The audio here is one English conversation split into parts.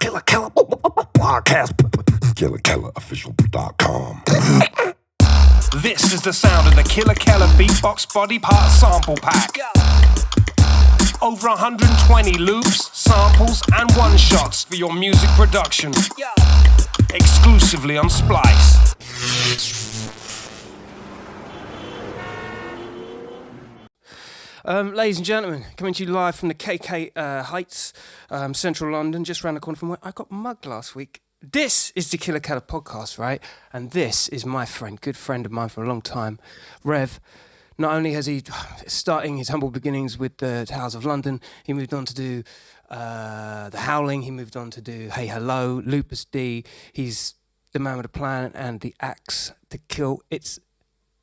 Killa Kela Podcast. KillaKelaOfficial.com. This is the sound of the Killa Kela Beatbox Body Part Sample Pack. Over 120 loops, samples, and one-shots for your music production. Exclusively on Splice. Ladies and gentlemen, coming to you live from the KK Heights, central London, just around the corner from where I got mugged last week. This is the Killa Kela Podcast, right? And this is my friend, good friend of mine for a long time, Rev. Not only has he, starting his humble beginnings with the Towers of London, he moved on to do the Howling, he moved on to do Hey Hello, Lupus Dei. He's the man with a plan and the axe to kill. It's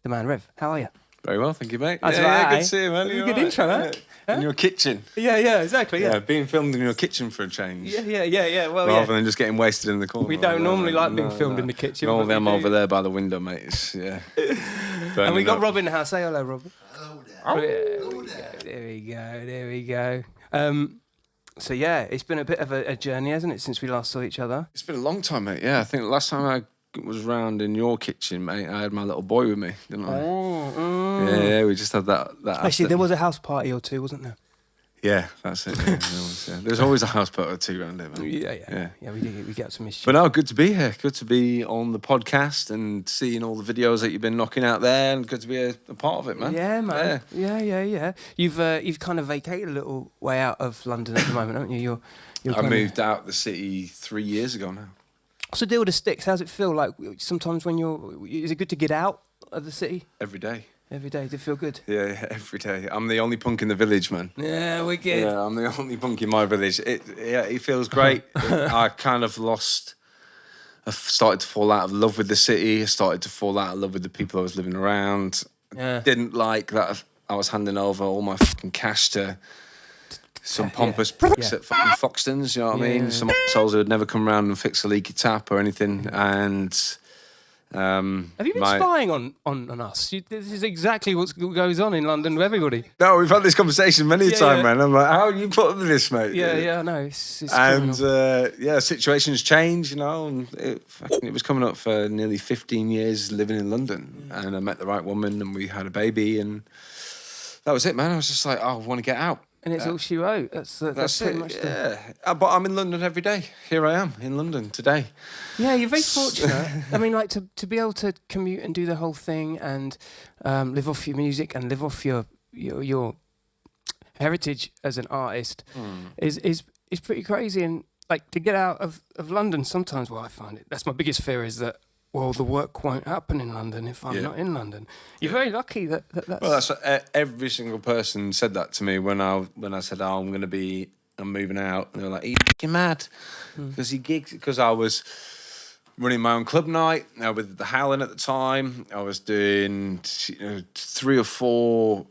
the man, Rev. How are you? Very well, thank you, mate. That's good to see you, man. Good intro, huh? In your kitchen. Yeah, exactly, yeah. Being filmed in your kitchen for a change. Yeah. Well, rather than just getting wasted in the corner. We don't normally like being filmed in the kitchen. Normally I'm over there by the window, mate. Yeah. And we got Rob in the house. Say hello, Rob. Hello There we go. So yeah, it's been a bit of a journey, hasn't it, since we last saw each other? It's been a long time, mate. Yeah, I think the last time I was round in your kitchen, mate, I had my little boy with me, didn't I? Yeah, we just had that Actually, there was a house party or two, wasn't there? Yeah, that's it. Yeah, There's always a house party or two around here, man. Yeah, we get some mischief. But no, good to be here. Good to be on the podcast and seeing all the videos that you've been knocking out there, and good to be a part of it, man. Yeah, man. Yeah. You've kind of vacated a little way out of London at the moment, haven't you? I moved out the city 3 years ago now. What's the deal with the sticks? How's it feel? Like sometimes when is it good to get out of the city? Every day. Every day, does it feel good? Yeah, every day. I'm the only punk in the village, man. Yeah, wicked. Yeah, I'm the only punk in my village. It feels great. I kind of I started to fall out of love with the city. I started to fall out of love with the people I was living around. Yeah. Didn't like that I was handing over all my fucking cash to some pompous pricks at fucking Hoxtons, you know what I mean? Some assholes who would never come around and fix a leaky tap or anything. And have you been spying on us? This is exactly what goes on in London with everybody. No, we've had this conversation many a time, man. I'm like, how are you put up with this, mate? Yeah, I know. It's and situations change, you know. And it was coming up for nearly 15 years living in London, and I met the right woman, and we had a baby, and that was it, man. I was just like, I want to get out. And it's all she wrote. That's pretty much But I'm in London every day. Here I am in London today. Yeah, you're very fortunate. I mean, like to be able to commute and do the whole thing and live off your music and live off your heritage as an artist is pretty crazy. And like to get out of London sometimes, I find it. That's my biggest fear is that. Well, the work won't happen in London if I'm not in London. You're very lucky that that's... Well, that's every single person said that to me when I said, I'm moving out. And they were like, are you fucking mad? Because I was running my own club night with the Howling at the time. I was doing 3 or 4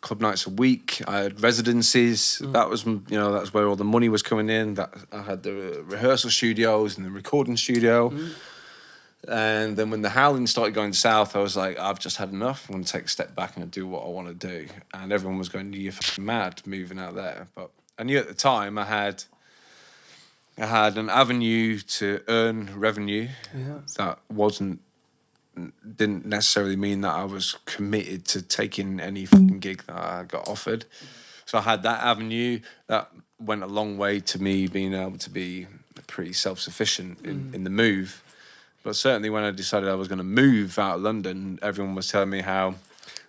club nights a week. I had residencies. That was that's where all the money was coming in. That I had the rehearsal studios and the recording studio. And then when the Howling started going south, I was like, I've just had enough. I'm going to take a step back and do what I want to do. And everyone was going, you're fucking mad moving out there. But I knew at the time I had an avenue to earn revenue that didn't necessarily mean that I was committed to taking any fucking gig that I got offered. So I had that avenue that went a long way to me being able to be pretty self-sufficient in the move. But certainly when I decided I was going to move out of London, everyone was telling me how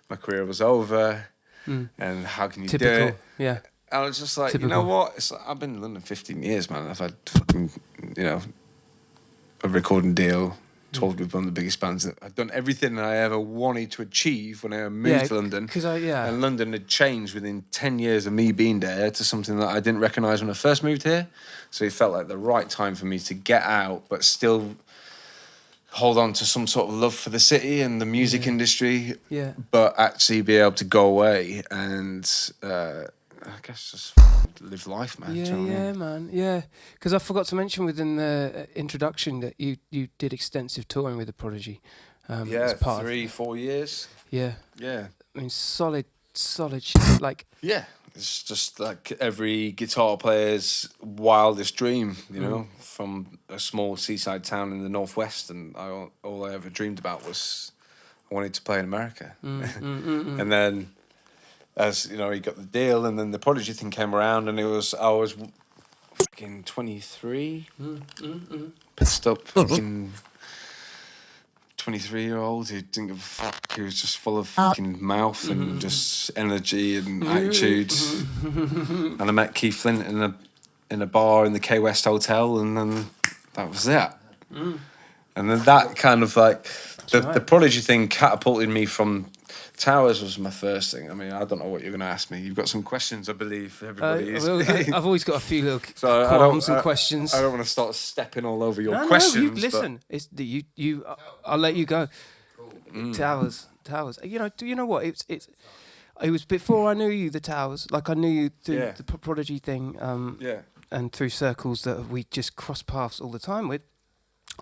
my career was over and how can you do it. Yeah. I was just like, you know what? It's like, I've been in London 15 years, man. I've had fucking, a recording deal, toured with one of the biggest bands. I've done everything I ever wanted to achieve when I moved to London. And London had changed within 10 years of me being there to something that I didn't recognise when I first moved here. So it felt like the right time for me to get out, but still hold on to some sort of love for the city and the music industry, but actually be able to go away and I guess just live life, man. Man. Yeah, because I forgot to mention within the introduction that you did extensive touring with the Prodigy. As part 3-4 years. Yeah. I mean, solid shit. Like yeah, It's just like every guitar player's wildest dream, you know, from a small seaside town in the northwest, and all I ever dreamed about was I wanted to play in America. And then, as you know, he got the deal, and then the Prodigy thing came around, and I was fucking 23, pissed up, fucking 23-year-old who didn't give a fuck, who was just full of fucking mouth and just energy and attitude. And I met Keith Flint in a bar in the K West Hotel, and then that was it. And then that kind of like the Prodigy thing catapulted me from Towers was my first thing. I mean, I don't know what you're going to ask me. You've got some questions, I believe. Everybody is. I've always got a few little So qualms and questions. I don't want to start stepping all over your questions. No, listen. It's you. I'll let you go. Towers. Do you know what? It was before I knew you. The Towers, like I knew you through the Prodigy thing. And through circles that we just cross paths all the time with.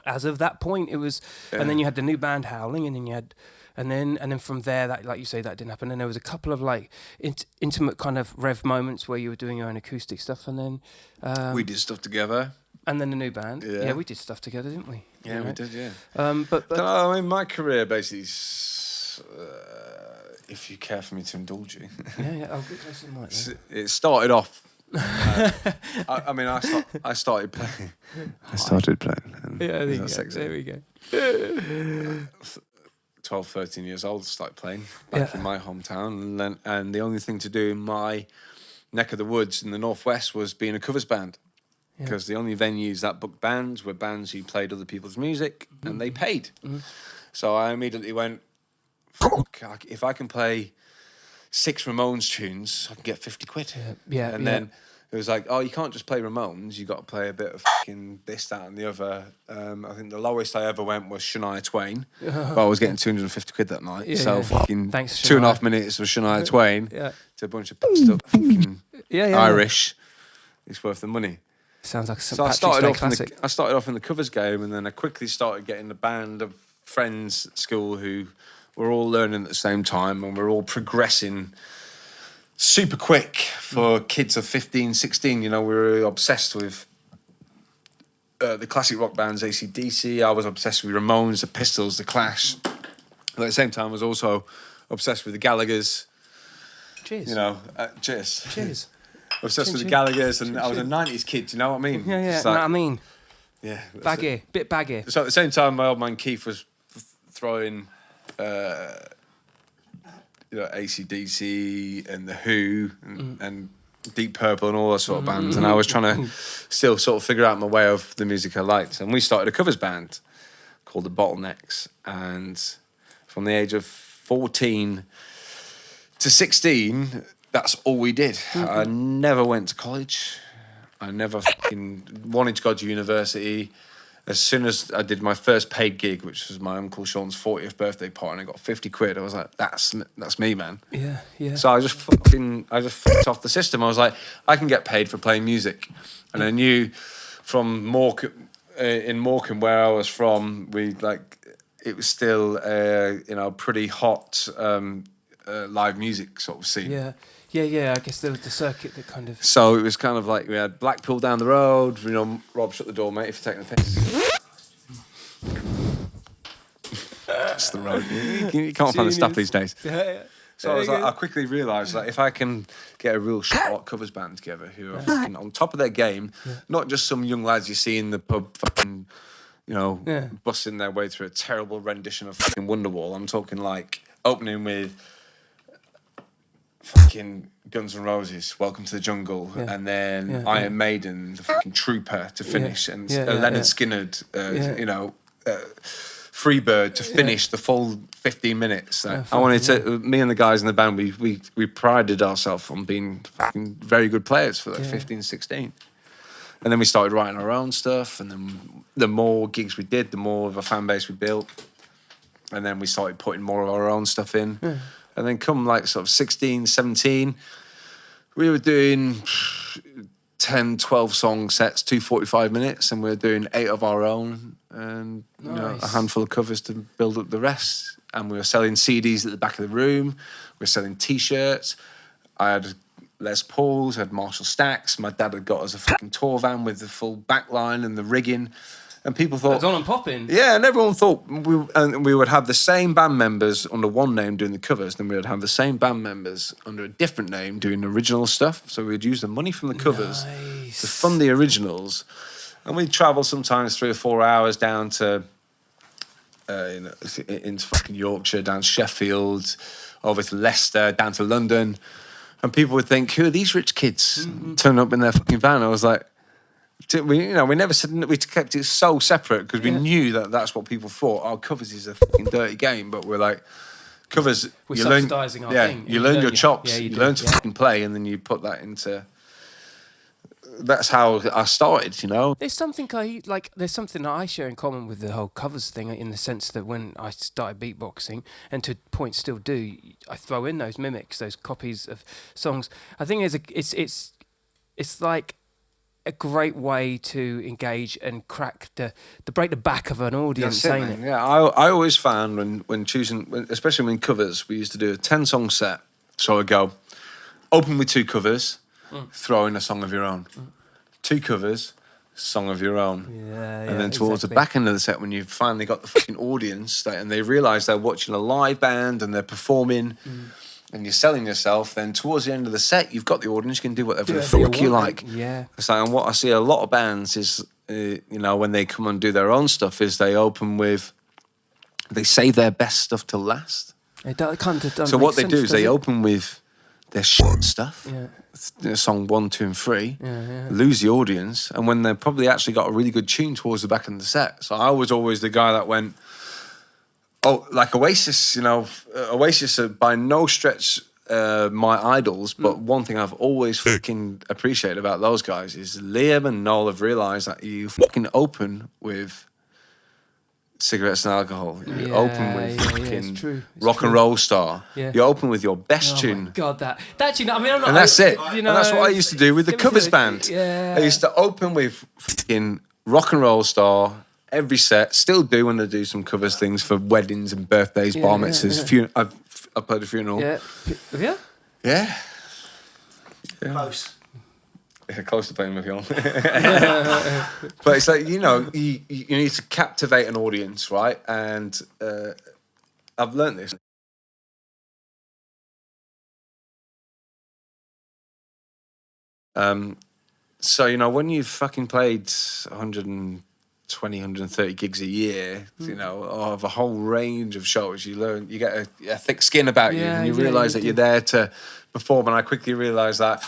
As of that point, it was, and then you had the new band Howling, and then you had. And then from there, that, like you say, that didn't happen. And there was a couple of like intimate kind of Rev moments where you were doing your own acoustic stuff, and then we did stuff together. And then the new band, we did stuff together, didn't we? Yeah, we did. Yeah. But I mean, my career basically, if you care for me to indulge you. I'll get close to the mic. It started off. I started playing. I started playing. There we go. 12, 13 years old, started playing back in my hometown, and the only thing to do in my neck of the woods in the northwest was being a covers band, because the only venues that booked bands were bands who played other people's music and they paid. So I immediately went, fuck, if I can play 6 Ramones tunes, I can get 50 quid. Then it was like, oh, you can't just play Ramones, you got to play a bit of fucking this, that, and the other. I think the lowest I ever went was Shania Twain, but I was getting 250 quid that night. Fucking thanks, 2.5 minutes of Shania Twain to a bunch of pissed up fucking Irish. It's worth the money. Sounds like a so I started off in the covers game, and then I quickly started getting a band of friends at school who were all learning at the same time, and we're all progressing super quick for kids of 15, 16. You know, we were obsessed with the classic rock bands, AC/DC. I was obsessed with Ramones, the Pistols, the Clash. But at the same time, I was also obsessed with the Gallaghers. Cheers. You know, cheers. Cheers. Obsessed with the Gallaghers, and I was a 90s kid, do you know what I mean? Yeah. Like, I mean? Yeah. Baggy, bit baggy. So at the same time, my old man Keith was throwing... AC/DC and The Who and Deep Purple and all that sort of bands, and I was trying to still sort of figure out my way of the music I liked. And we started a covers band called the Bottlenecks, and from the age of 14 to 16, that's all we did. I never went to college. I never fucking wanted to go to university. As soon as I did my first paid gig, which was my Uncle Sean's 40th birthday party, and I got 50 quid, I was like, that's me, man. Yeah. So I just fucked off the system. I was like, I can get paid for playing music. And I knew from in Morecambe, where I was from, it was still pretty hot live music sort of scene. Yeah. I guess there was the circuit that kind of... So it was kind of like we had Blackpool down the road. You know, Rob, shut the door, mate, if you're taking the piss. That's the road. You can't find the stuff these days. So I quickly realised that if I can get a real short covers band together who are fucking on top of their game, not just some young lads you see in the pub fucking, busting their way through a terrible rendition of fucking Wonderwall. I'm talking like opening with... fucking Guns N' Roses, Welcome to the Jungle, and then Iron Maiden, the fucking Trooper to finish, and Leonard Skinner, Freebird to finish the full 15 minutes. I wanted to, me and the guys in the band, we prided ourselves on being fucking very good players for 15, 16. And then we started writing our own stuff, and then the more gigs we did, the more of a fan base we built. And then we started putting more of our own stuff in. And then come like sort of 16, 17, we were doing 10, 12 song sets, 2 minutes, and we were doing 8 of our own and a handful of covers to build up the rest. And we were selling CDs at the back of the room. We were selling T-shirts. I had Les Pauls, had Marshall Stacks. My dad had got us a fucking tour van with the full backline and the rigging. And people thought... It's on and popping. Yeah, and everyone thought we would have the same band members under one name doing the covers, then we would have the same band members under a different name doing original stuff. So we'd use the money from the covers to fund the originals. And we'd travel sometimes 3 or 4 hours down to... into fucking Yorkshire, down to Sheffield, over to Leicester, down to London. And people would think, who are these rich kids turning up in their fucking van? I was like... We never said, we kept it so separate because we knew that that's what people thought. Oh, covers is a fucking dirty game, but we're like, covers. We're subsidising our thing. You learn your chops, you learn to fucking play, and then you put that into. That's how I started, you know. There's something There's something that I share in common with the whole covers thing, in the sense that when I started beatboxing, and to point still do, I throw in those mimics, those copies of songs. I think it's like a great way to engage and crack to break the back of an audience, ain't it? Yeah, I always found when choosing, especially when covers, we used to do a 10-song set. So I'd go, open with 2 covers, throw in a song of your own. 2 covers, song of your own. And then towards the back end of the set, when you've finally got the fucking audience, and they realise they're watching a live band and they're performing, and you're selling yourself, then towards the end of the set, you've got the audience, you can do whatever the fuck you like. Yeah. It's like, and what I see a lot of bands is, when they come and do their own stuff, is they save their best stuff to last. So what they do is they open with their shit stuff, song 1, 2, and 3, lose the audience, and when they've probably actually got a really good tune towards the back end of the set. So I was always the guy that went, like Oasis, Oasis are by no stretch my idols, but one thing I've always fucking appreciated about those guys is Liam and Noel have realised that you fucking open with cigarettes and alcohol. You open with fucking rock and roll star. Yeah. You open with your best tune. My God, that tune. I mean, I'm not. And that's it. And that's what I used to do with the covers band. Yeah. I used to open with fucking rock and roll star. Every set, still do when I do some covers things for weddings and birthdays, bar mitzvahs. I've played a funeral. Yeah. Have you? Yeah. Close. Yeah, close to playing with you. But it's like, you need to captivate an audience, right? And I've learned this. So, when you've fucking played 120, 130 gigs a year, of a whole range of shows, you get a thick skin about you, and you realise that you're there to perform. And I quickly realised that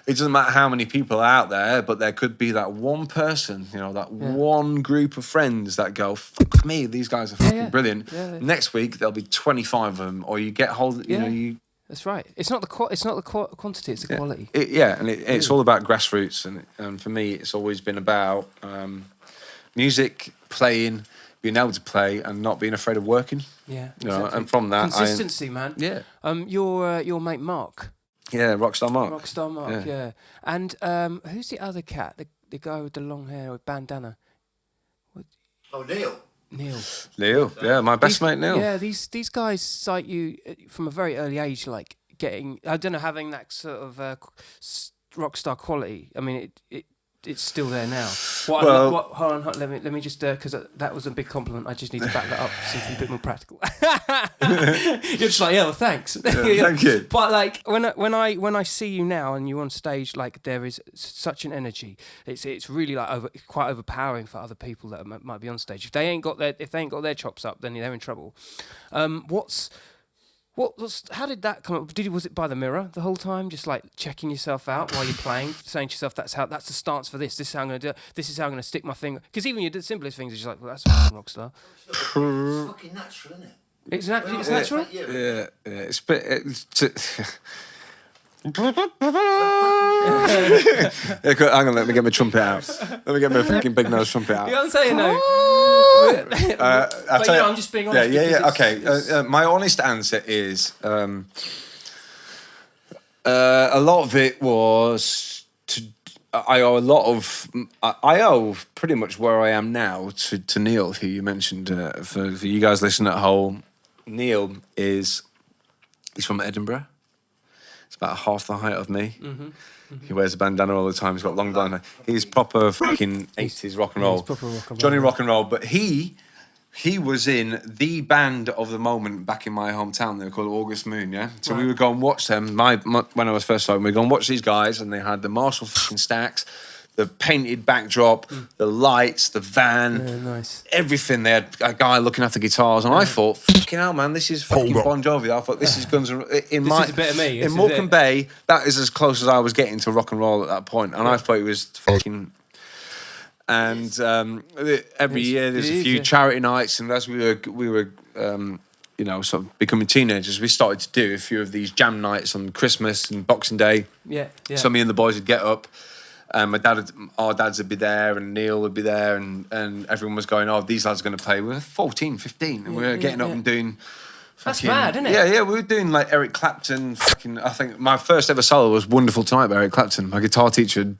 it doesn't matter how many people are out there, but there could be that one person, one group of friends that go, fuck me, these guys are fucking brilliant. Yeah, Next week, there'll be 25 of them, or you get hold, That's right. It's not the quantity; it's the quality. It's all about grassroots, and for me, it's always been about music, playing, being able to play, and not being afraid of working. Yeah, exactly. And from that, consistency, man. Yeah. Your mate Mark. Yeah, Rockstar Mark. Rockstar Mark. Yeah. And who's the other cat? The guy with the long hair with bandana. Oh, Neil. Neil, yeah, my best mate Neil. Yeah, these guys cite you from a very early age, like having that sort of rock star quality. I mean, it's still there now. Hold on, let me just because that was a big compliment. I just need to back that up with something a bit more practical. You're just like, thanks. Thank you. But like when I see you now and you're on stage, like there is such an energy. It's really like quite overpowering for other people that might be on stage. If they ain't got their chops up, then they're in trouble. How did that come up? Was it by the mirror the whole time, just like checking yourself out while you're playing, saying to yourself, that's the stance for this. This is how I'm going to do it. This is how I'm going to stick my finger. Because even you did the simplest things, it's just like, well, that's a fucking rock star. It's fucking natural, isn't it? It's natural. Yeah. It's a bit. Hang on, let me get my trumpet out. Let me get my fucking big nose trumpet out. You know what I'm saying, though? I'm just being honest. Yeah. Okay. My honest answer is a lot of it was I owe pretty much where I am now to Neil, who you mentioned. For you guys listening at home, Neil he's from Edinburgh. He's about half the height of me. He wears a bandana all the time. He's got long blonde hair. He's proper fucking 80s rock and roll. He's proper rock and roll. Johnny rock and roll. But he was in the band of the moment back in my hometown. They were called August Moon, yeah? So we would go and watch them. When I was first starting, we'd go and watch these guys, and they had the Marshall fucking stacks, the painted backdrop, the lights, the van, nice. Everything. They had a guy looking after guitars, and I thought, fucking hell, man, this is fucking Bon Jovi. I thought, this is Guns N' Roses. This is a bit of me. In Morecambe Bay, that is as close as I was getting to rock and roll at that point, and I thought it was fucking... And every year there's a few charity nights, and as we were you know, sort of becoming teenagers, we started to do a few of these jam nights on Christmas and Boxing Day. Yeah. So me and the boys would get up. Our dads would be there, and Neil would be there, and everyone was going, oh, these lads are going to play. We were 14, 15, and we were getting up and doing... That's mad, isn't it? Yeah, we were doing like Eric Clapton. I think my first ever solo was Wonderful Tonight by Eric Clapton. My guitar teacher,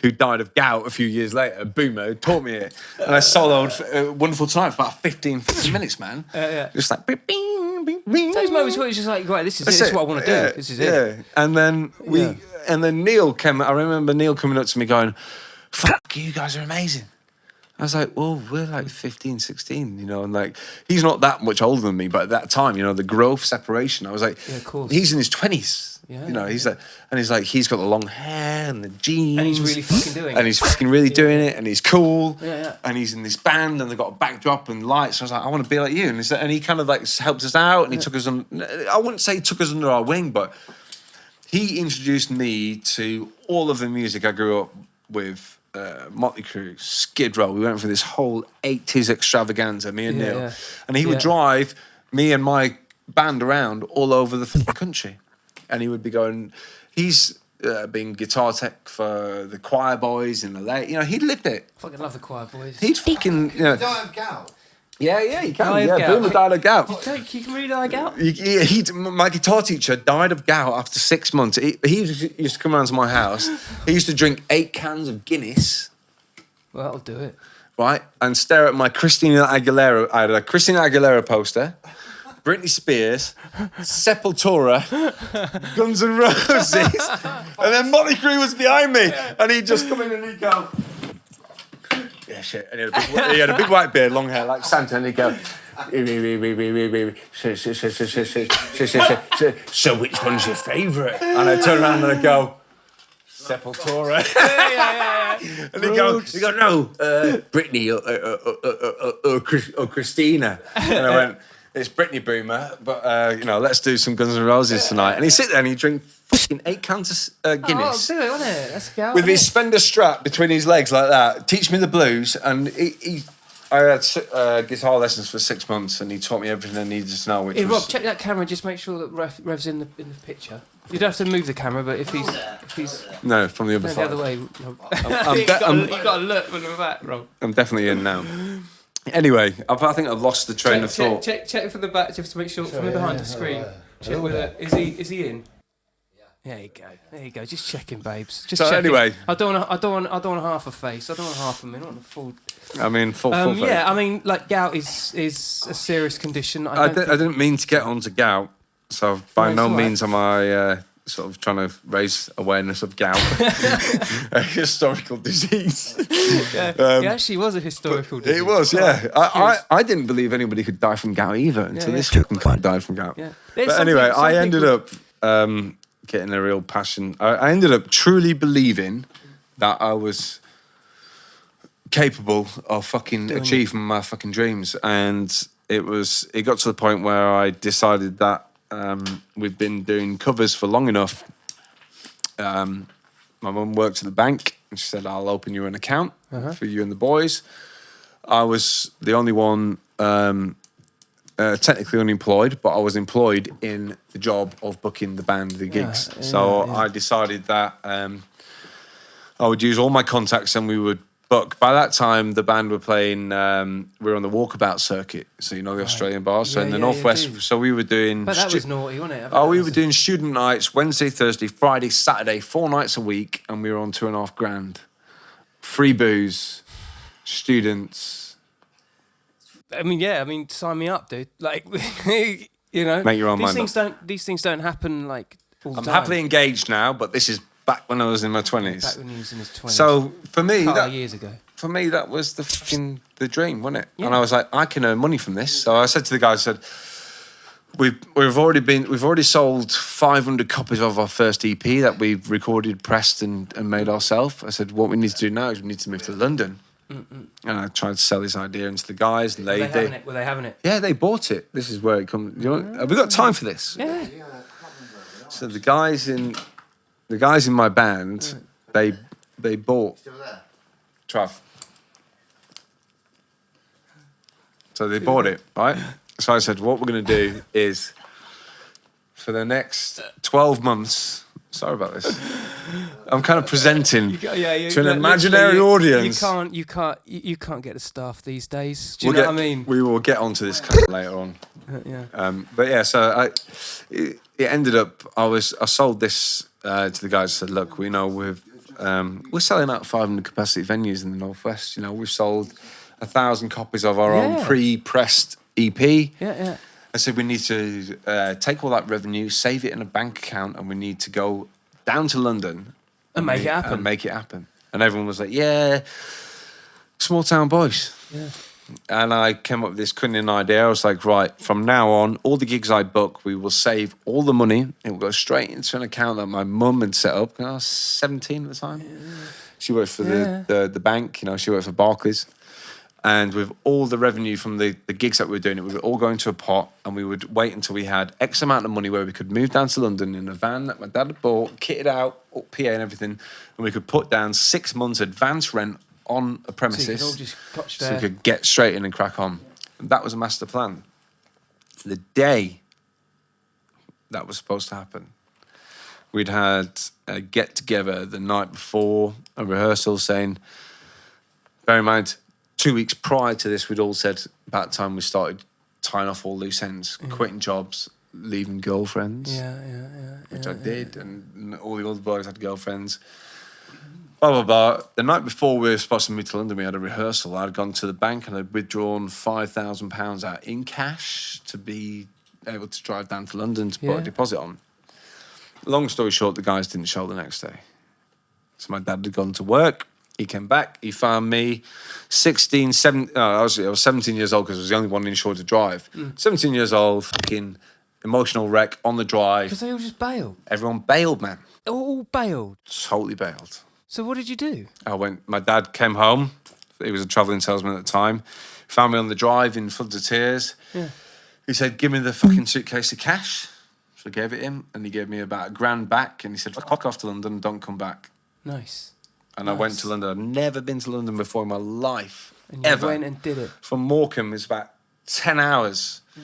who died of gout a few years later, Boomer, taught me it. And I soloed Wonderful Tonight for about 15 minutes, man. Just like... Bing, bing, bing. Those moments where it's just like, right, this is what I want to do. This is it. Yeah. And then and then Neil came... I remember Neil coming up to me going, fuck, you guys are amazing. I was like, well, we're like 15, 16, you know, and like, he's not that much older than me, but at that time, you know, the growth separation, I was like, of course. He's in his 20s, you know, he's like, he's got the long hair and the jeans. And he's really fucking doing it. And he's fucking really doing it, and he's cool. And he's in this band, and they've got a backdrop and lights. So I was like, I want to be like you. And he kind of like helped us out, and he took us on, I wouldn't say he took us under our wing, but he introduced me to all of the music I grew up with. Motley Crue, Skid Row. We went for this whole 80s extravaganza, me and Neil. And he would drive me and my band around all over the country. And he would be going... He's been guitar tech for the Choir Boys in LA. You know, he lived it. I fucking love the Choir Boys. He'd fucking... You know, Die of gout. Yeah, you can. Boomer died of gout. You can really die of gout? My guitar teacher died of gout after 6 months. He used to come around to my house. He used to drink 8 cans of Guinness. Well, that'll do it. Right? And stare at my Christina Aguilera. I had a Christina Aguilera poster, Britney Spears, Sepultura, Guns N' Roses, and then Motley Crue was behind me. And he'd just come in and he'd go... Yeah, shit. And he had a big white beard, long hair, like Santa, and he'd go, so which one's your favourite? And I'd turn around and I'd go, Sepultura. And he'd go, no, Britney or Christina. And I went, it's Britney, Boomer, but, you know, let's do some Guns N' Roses tonight. And he'd sit there and he'd drink fucking 8 cans of Guinness. Oh, do it, wouldn't it? Let's go. With his Fender strap between his legs like that. Teach me the blues. And I had guitar lessons for 6 months, and he taught me everything I needed to know. Hey, Rob, check that camera. Just make sure that Rev's in the picture. You don't have to move the camera, but if he's no, from the other side. The other way. No. You've got to look from the back, Rob. I'm definitely in now. Anyway, I think I've lost the train of thought. Check from the back just to make sure from behind the screen. Check whether is he in? There you go. Just checking, babes. Just checking. Anyway, I don't want half a face. I don't want half a minute. I want a full. I mean, full face. Yeah, I mean, like gout is a serious condition. I didn't mean to get onto gout, so by no means am I sort of trying to raise awareness of gout, a historical disease. It actually was a historical disease. It was, yeah. I didn't believe anybody could die from gout either until this fucking cunt died from gout. Yeah. But anyway, I ended up getting a real passion. I ended up truly believing that I was capable of fucking achieving my fucking dreams, and it got to the point where I decided that we've been doing covers for long enough. My mum worked at the bank, and she said, I'll open you an account for you and the boys. I was the only one technically unemployed, but I was employed in the job of booking the band, the gigs. I decided that I would use all my contacts and we would book. By that time, the band were playing, we were on the walkabout circuit, so you know the Australian bars, so in the Northwest. So we were doing... But that was naughty, wasn't it? We were doing student nights, Wednesday, Thursday, Friday, Saturday, 4 nights a week, and we were on $2.5 grand. Free booze, students... I mean, sign me up, dude. Like, you know, make your own mind up. These things don't happen like all the I'm time. happily engaged now, but this is back when I was in my 20s. Back when he was in his 20s. So for me, years ago. For me, that was the dream, wasn't it? Yeah. And I was like, I can earn money from this. So I said to the guys, I said, we've already sold 500 copies of our first EP that we've recorded, pressed, and made ourselves. I said, what we need to do now is we need to move to London. And I tried to sell this idea into the guys, and Were they having it? Yeah, they bought it. This is where it comes. Have we got time for this? Yeah. So the guys in my band, they bought. Still there? Trav. So they bought it, right? So I said, what we're going to do is, for the next 12 months, sorry about this, I'm kind of presenting to an imaginary audience. You can't get the staff these days. Do you know what I mean? We will get onto this later on. Yeah. But yeah, so it ended up, I sold this to the guys. I said, look, we know we're selling out 500 capacity venues in the Northwest. We've sold 1,000 copies of our own pre-pressed EP. Yeah. I said we need to take all that revenue, save it in a bank account, and we need to go down to London and make it happen. And everyone was like, yeah, small town boys. Yeah. And I came up with this cunning idea. I was like, right, from now on, all the gigs I book, we will save all the money. It will go straight into an account that my mum had set up. I was 17 at the time. Yeah. She worked for the bank. She worked for Barclays. And with all the revenue from the gigs that we were doing, it would all go into a pot, and we would wait until we had X amount of money where we could move down to London in a van that my dad had bought, kitted out, PA and everything, and we could put down 6 months advance rent on a premises, so you could all just clutch there. So we could get straight in and crack on. And that was a master plan. The day that was supposed to happen, we'd had a get-together the night before, a rehearsal saying, bear in mind, 2 weeks prior to this, we'd all said about the time we started tying off all loose ends, quitting jobs, leaving girlfriends, which I did, and all the other boys had girlfriends. Blah, blah, blah. The night before we were supposed to move to London, we had a rehearsal. I'd gone to the bank and I'd withdrawn £5,000 out in cash to be able to drive down to London to put a deposit on. Long story short, the guys didn't show the next day. So my dad had gone to work. He came back. He found me 17. I was 17 years old because I was the only one insured to drive. 17 years old, fucking emotional wreck on the drive. Because they all just bailed. Everyone bailed, man. All bailed. Totally bailed. So what did you do? My dad came home. He was a travelling salesman at the time. Found me on the drive in floods of tears. Yeah. He said, give me the fucking suitcase of cash. So I gave it him, and he gave me about £1,000 back, and he said, fuck off to London, don't come back. Nice. And I went to London. I'd never been to London before in my life, and you ever. went and did it. From Morecambe, it's about 10 hours. Yeah.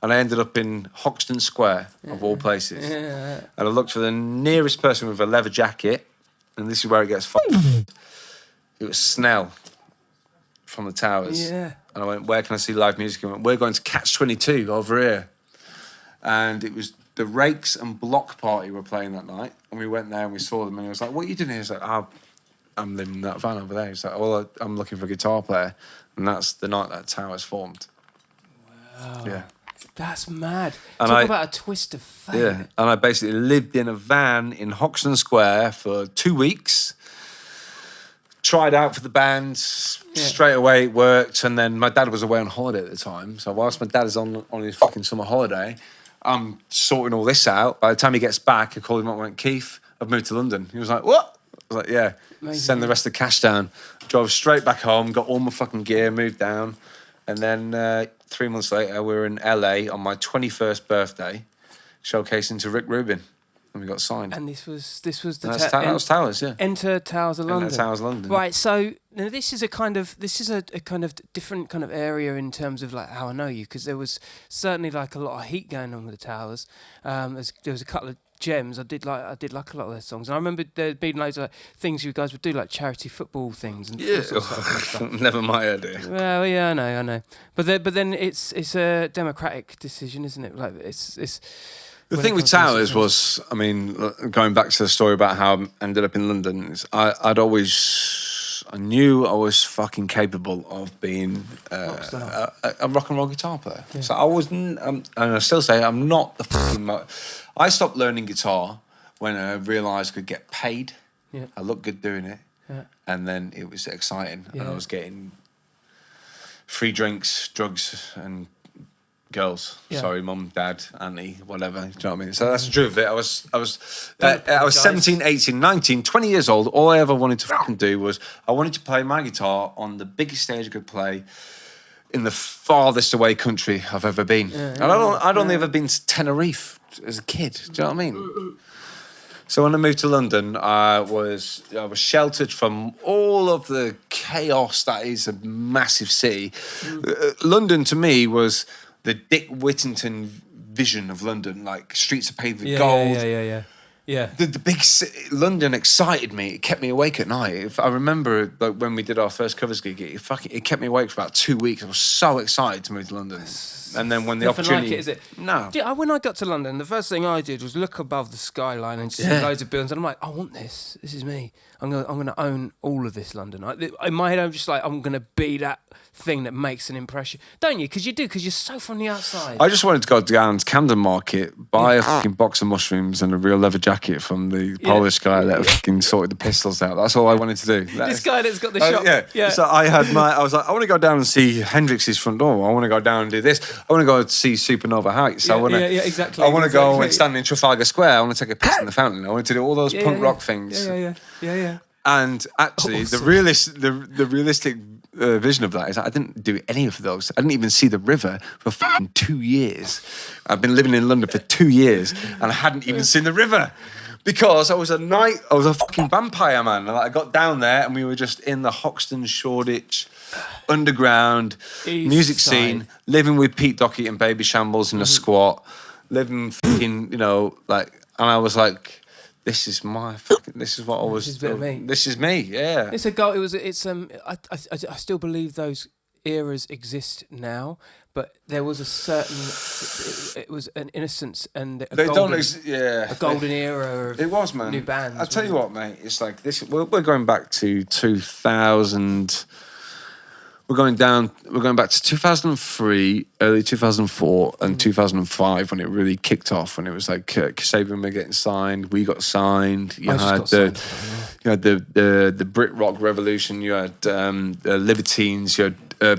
And I ended up in Hoxton Square, of all places. Yeah. And I looked for the nearest person with a leather jacket, and this is where it gets fucked. It was Snell from the Towers. Yeah. And I went, where can I see live music? He went, we're going to Catch 22 over here. And it was the Rakes and Block Party were playing that night. And we went there and we saw them, and he was like, what are you doing here? He was like, I'm living in that van over there. He's like, well, I'm looking for a guitar player. And that's the night that Towers formed. Wow. Yeah. That's mad. And Talk about a twist of fate. Yeah. And I basically lived in a van in Hoxton Square for 2 weeks. Tried out for the band. Straight away it worked. And then my dad was away on holiday at the time. So whilst my dad is on his fucking summer holiday, I'm sorting all this out. By the time he gets back, I called him up and went, Keith, I've moved to London. He was like, what? I was like, yeah. Amazing. Send the rest of the cash down. Drove straight back home, got all my fucking gear, moved down. And then 3 months later, we were in LA on my 21st birthday, showcasing to Rick Rubin. And we got signed. And this was the that was Towers, yeah. Enter Towers of London. Enter Towers of London. Right, so now this is a kind of different kind of area in terms of like how I know you, because there was certainly like a lot of heat going on with the Towers. There was a couple of gems. I did like a lot of their songs, and I remember there being loads of things you guys would do, like charity football things and all sorts of stuff. Never my idea. Well, yeah, I know. But then it's a democratic decision, isn't it? Like it's. The thing with Towers was, I mean, going back to the story about how I ended up in London, I'd always I knew I was fucking capable of being a rock and roll guitar player. Yeah. So I wasn't, and I still say I'm not the fucking. I stopped learning guitar when I realised I could get paid. Yeah. I looked good doing it, and then it was exciting, and I was getting free drinks, drugs, and girls. Yeah. Sorry, mum, dad, auntie, whatever. Do you know what I mean? So that's the truth of it. I was 17, 18, 19, 20 years old. All I ever wanted to fucking do was I wanted to play my guitar on the biggest stage I could play in the farthest away country I've ever been. And I'd only ever been to Tenerife as a kid. Do you know what I mean? So when I moved to London, I was sheltered from all of the chaos that is a massive city. London to me was the Dick Whittington vision of London, like streets are paved with gold. Yeah. The big city, London excited me. It kept me awake at night. If I remember, like when we did our first covers gig, it kept me awake for about 2 weeks. I was so excited to move to London. And then when the opportunity, like it, is it? No. When I got to London, the first thing I did was look above the skyline and see loads of buildings. And I'm like, I want this. This is me. I'm gonna own all of this London. In my head, I'm just like, I'm gonna be that thing that makes an impression. Don't you? Because you do. Because you're so from the outside. I just wanted to go down to Camden Market, buy a fucking box of mushrooms and a real leather jacket from the Polish guy that fucking sorted the pistols out. That's all I wanted to do. This guy that's got the shop. Yeah. So I was like, I want to go down and see Hendrix's front door. I want to go down and do this. I want to go see Supernova Heights. Exactly. I want to go and stand in Trafalgar Square. I want to take a piss in the fountain. I want to do all those punk rock things. Yeah. And actually, the realistic vision of that is I didn't do any of those. I didn't even see the river for fucking 2 years. I've been living in London for 2 years, and I hadn't even seen the river. Because I was a fucking vampire, man. Like, I got down there and we were just in the Hoxton, Shoreditch, underground music scene, living with Pete Doherty and Baby Shambles in a squat, living fucking, and I was like, this is what I was. This is me, yeah. It's a goal. I still believe those eras exist now, but there was a certain, it was an innocence and a golden era of it was, man. New bands. I'll tell you what, mate, it's like this, we're going back to 2000, we're going back to 2003, early 2004 and 2005 when it really kicked off, when it was like Kasabian were getting signed, we got signed, you had the Brit Rock Revolution, you had Libertines, you had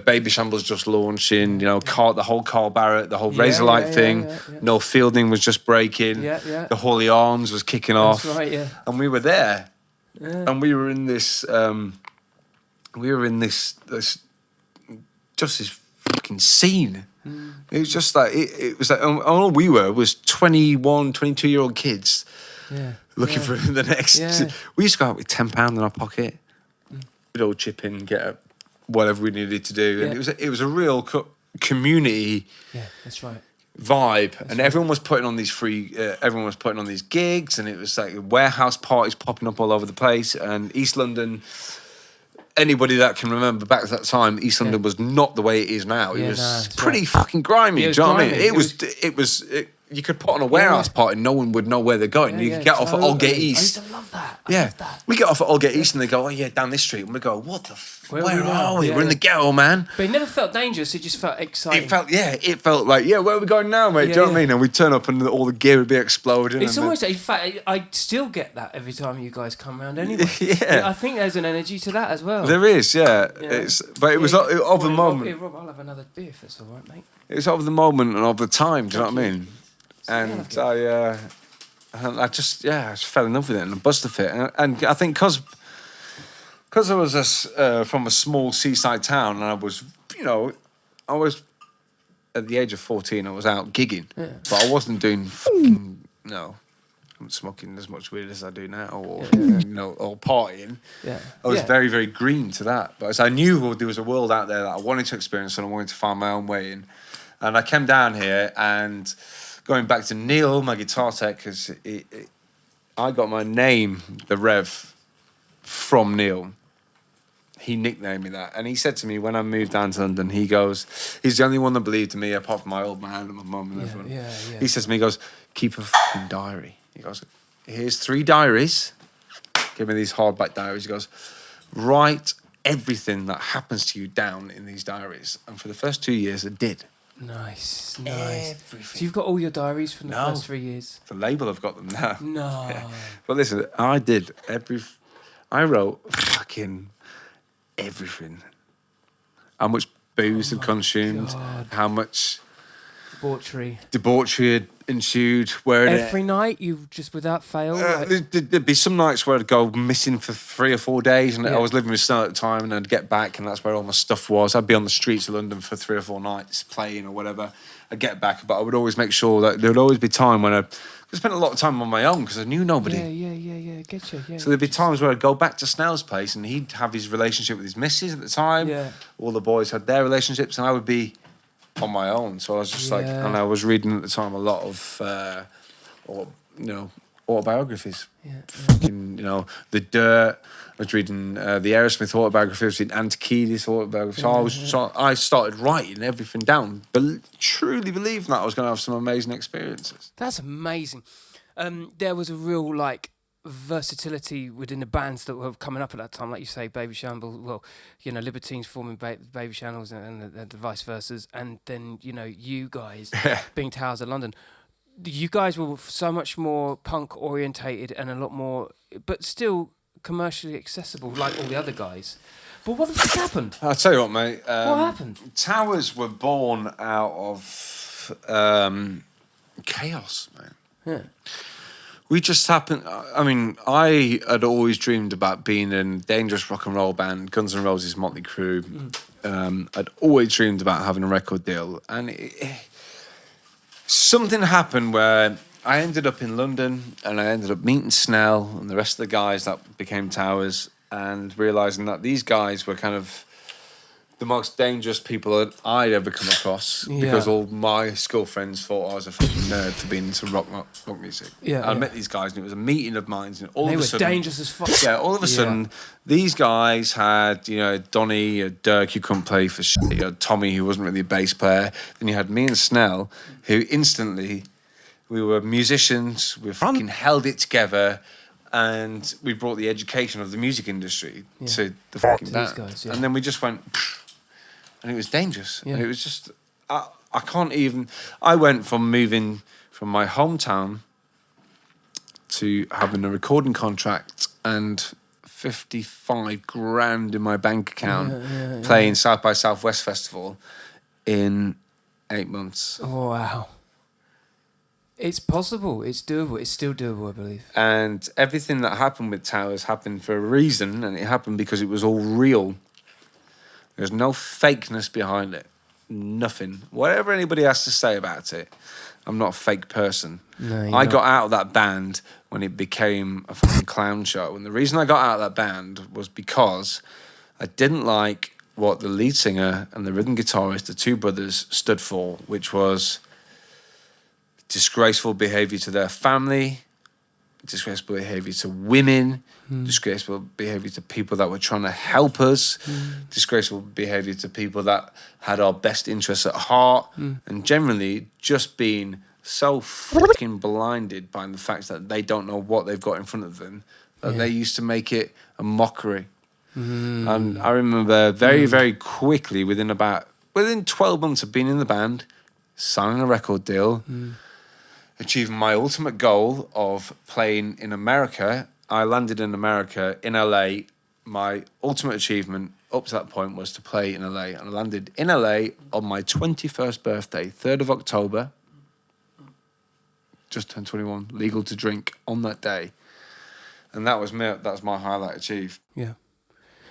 Baby Shambles just launching, the whole Carl Barrett, the whole Razorlight thing. Noel Fielding was just breaking. The Holy Arms was kicking off. That's right, yeah. And we were there. And we were in this just this fucking scene. It was just like, it was like, all we were was 21, 22-year-old kids looking for the next. We used to go out with £10 in our pocket. We'd all chip in, get whatever we needed to do. And it was a real community that's right. vibe. And everyone was putting on these everyone was putting on these gigs, and it was like warehouse parties popping up all over the place. And East London, anybody that can remember back at that time, East London was not the way it is now. It was pretty fucking grimy. Do you know what I mean? It was you could put on a warehouse party and no one would know where they're going. You could get off at Aldgate East. I used to love that. We get off at Aldgate East and they go, down this street. And we go, what the where are we? We're in the ghetto, man. But it never felt dangerous. It just felt exciting. It felt like, where are we going now, mate? Do you know what I mean? And we'd turn up and all the gear would be exploding. It's almost, in fact, I still get that every time you guys come around anyway. I think there's an energy to that as well. There is, But it was of the moment. Rob, I'll have another beer if that's all right, mate. It was of the moment and of the time, do you know what I mean? And I just fell in love with it and I buzzed off it. And I think because I was from a small seaside town, and I was at the age of 14, I was out gigging, but I wasn't doing fucking, I wasn't smoking as much weed as I do now, or or partying. I was very, very green to that. But I knew there was a world out there that I wanted to experience and I wanted to find my own way in. And I came down here, and going back to Neil, my guitar tech, because I got my name, the Rev, from Neil. He nicknamed me that. And he said to me when I moved down to London, he's the only one that believed in me, apart from my old man and my mum and everyone. He says to me, he goes, keep a fucking diary. He goes, here's 3 diaries. Give me these hardback diaries. He goes, write everything that happens to you down in these diaries. And for the first 2 years, I did. Nice. Everything. So you've got all your diaries from the No. first 3 years? The label, I've got them now. No. Yeah. But listen, I wrote fucking everything. How much booze had consumed, God. how much Debauchery had ensued. Where every night, you just without fail. there'd be some nights where I'd go missing for 3 or 4 days, and Yeah. I was living with Snell at the time, and I'd get back, and that's where all my stuff was. I'd be on the streets of London for 3 or 4 nights playing or whatever. I'd get back, but I would always make sure that there would always be time when I spent a lot of time on my own because I knew nobody. Yeah. Get you. Yeah. So there'd be times where I'd go back to Snell's place, and he'd have his relationship with his missus at the time. Yeah. All the boys had their relationships, and I would be on my own. So I was just like, Yeah. and I was reading at the time a lot of, autobiographies. Yeah. Fucking, The Dirt. I was reading the Aerosmith autobiography. I was reading Antikides autobiography. So I started writing everything down, truly believing that I was going to have some amazing experiences. That's amazing. There was a real versatility within the bands that were coming up at that time, like you say, Baby Shambles. Well, Libertines forming Baby Shambles and the vice versas, and then you guys being Towers of London. You guys were so much more punk orientated and a lot more, but still commercially accessible, like all the other guys. But what the fuck happened? I'll tell you what, mate. What happened? Towers were born out of chaos, man. Yeah. We just happened. I mean, I had always dreamed about being in a dangerous rock and roll band, Guns N' Roses, Motley Crue. I'd always dreamed about having a record deal, and something happened where I ended up in London, and I ended up meeting Snell and the rest of the guys that became Towers, and realising that these guys were kind of the most dangerous people that I'd ever come across, because all my school friends thought I was a fucking nerd for being into rock music. Yeah, I met these guys, and it was a meeting of minds, and all They of a were sudden, dangerous as fuck. yeah, all of a sudden, these guys had, Donny, Dirk, who couldn't play for shit, you had Tommy, who wasn't really a bass player. Then you had me and Snell, who instantly, we were musicians, we fucking held it together, and we brought the education of the music industry to the fucking band. Guys, and then we just went, and it was dangerous. Yeah. And it was just, I can't even, I went from moving from my hometown to having a recording contract and 55 grand in my bank account playing South by Southwest Festival in 8 months. Oh, wow. It's possible. It's doable. It's still doable, I believe. And everything that happened with Towers happened for a reason, and it happened because it was all real. There's no fakeness behind it. Nothing. Whatever anybody has to say about it, I'm not a fake person. No, I got out of that band when it became a fucking clown show. And the reason I got out of that band was because I didn't like what the lead singer and the rhythm guitarist, the two brothers, stood for, which was disgraceful behaviour to their family, disgraceful behaviour to women, disgraceful behaviour to people that were trying to help us, disgraceful behaviour to people that had our best interests at heart, and generally just being so fucking blinded by the fact that they don't know what they've got in front of them, that they used to make it a mockery. And I remember very, very quickly, within 12 months of being in the band, signing a record deal, achieving my ultimate goal of playing in America. I landed in America, in LA. My ultimate achievement up to that point was to play in LA. And I landed in LA on my 21st birthday, 3rd of October. Just turned 21, legal to drink on that day. And that was my highlight achieved. Yeah.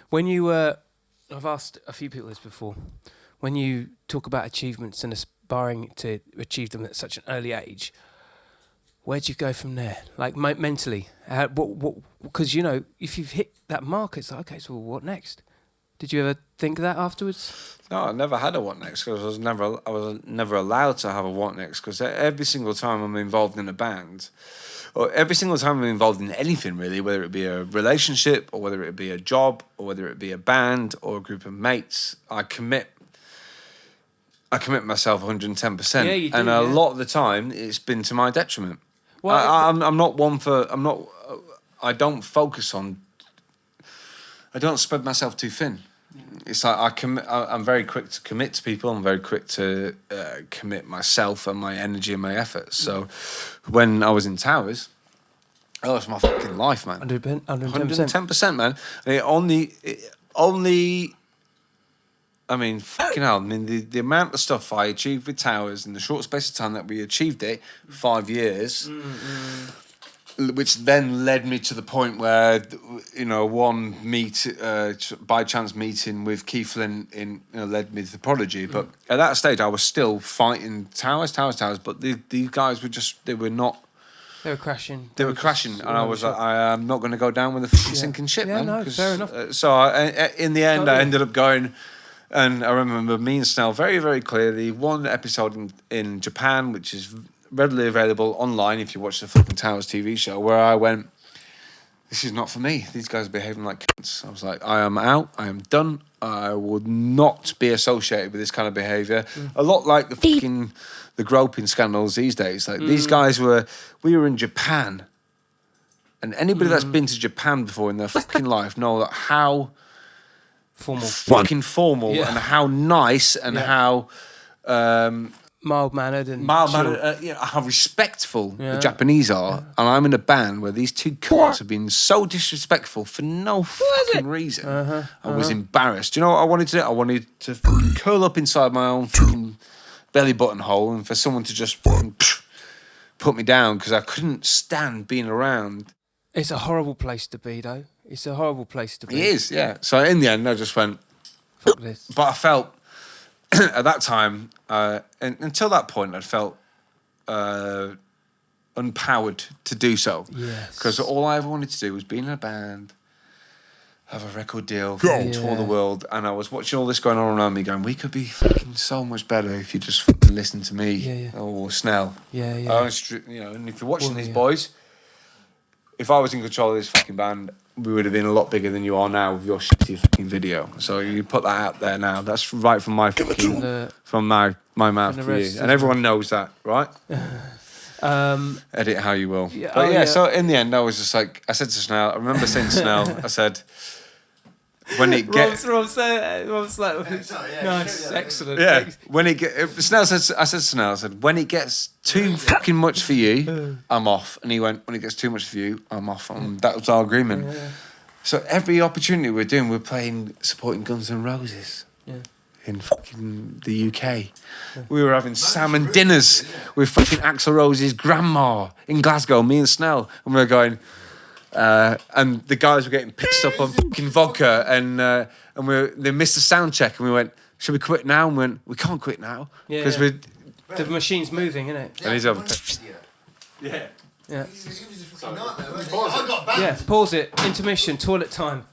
When you, I've asked a few people this before, when you talk about achievements and aspiring to achieve them at such an early age, where'd you go from there? Like mentally, because if you've hit that mark, it's like, okay, so what next? Did you ever think of that afterwards? No, I never had a what next because I was never allowed to have a what next, because every single time I'm involved in a band, or every single time I'm involved in anything really, whether it be a relationship or whether it be a job or whether it be a band or a group of mates, I commit myself 110%. Yeah, you do, and a lot of the time it's been to my detriment. Well, I don't focus on. I don't spread myself too thin. It's like I'm very quick to commit to people. I'm very quick to commit myself and my energy and my efforts. So when I was in Towers, oh, it's my fucking life, man. 110%, man. And it only. I mean, fucking hell. I mean, the amount of stuff I achieved with Towers in the short space of time that we achieved it, 5 years. Which then led me to the point where, one by chance meeting with Keith Flint led me to the Prodigy. But at that stage, I was still fighting Towers. But these guys they were not. They were crashing. And I was like, I am not going to go down with a fucking sinking ship, man. No, fair enough. So in the end, I ended up going. And I remember me and Snell very, very clearly. One episode in Japan, which is readily available online if you watch the fucking Towers TV show, where I went, this is not for me. These guys are behaving like cunts. I was like, I am out. I am done. I would not be associated with this kind of behaviour. A lot like the groping scandals these days. Like these guys we were in Japan, and anybody that's been to Japan before in their fucking life know that how fucking formal and how nice and how mild-mannered and how respectful the Japanese are. And I'm in a band where these two cunts have been so disrespectful for no fucking reason. I was embarrassed. Do you know what I wanted to do? I wanted to fucking curl up inside my own fucking belly button hole and for someone to just fucking put me down because I couldn't stand being around. It's a horrible place to be, though. It's a horrible place to be. It is, yeah. So in the end, I just went, fuck this. But I felt, at that time, and until that point, I felt unpowered to do so. Yes. Because all I ever wanted to do was be in a band, have a record deal, tour the world, and I was watching all this going on around me going, we could be fucking so much better if you just fucking listen to me or Snell. And if you're watching these boys, if I was in control of this fucking band, we would have been a lot bigger than you are now with your shitty fucking video. So you put that out there now. That's right from my fucking, from my mouth to you. And everyone knows that, right? Edit how you will. So in the end, I was just like, I said to Snell, I remember saying to Snell, I said, when it gets... Rob's like, nice, excellent. Yeah, when it gets... I said to Snell, I said, when it gets too fucking much for you, I'm off. And he went, when it gets too much for you, I'm off. And that was our agreement. Yeah. So every opportunity we're playing, supporting Guns N' Roses. Yeah. In fucking the UK. Yeah. We were having salmon dinners with fucking Axl Rose's grandma in Glasgow, me and Snell. And we were going... and the guys were getting pissed up on fucking vodka, and they missed the sound check, and we went, should we quit now? And we went, we can't quit now because the machine's moving, isn't it? And he's over. Yeah. Pause it. Intermission. Toilet time.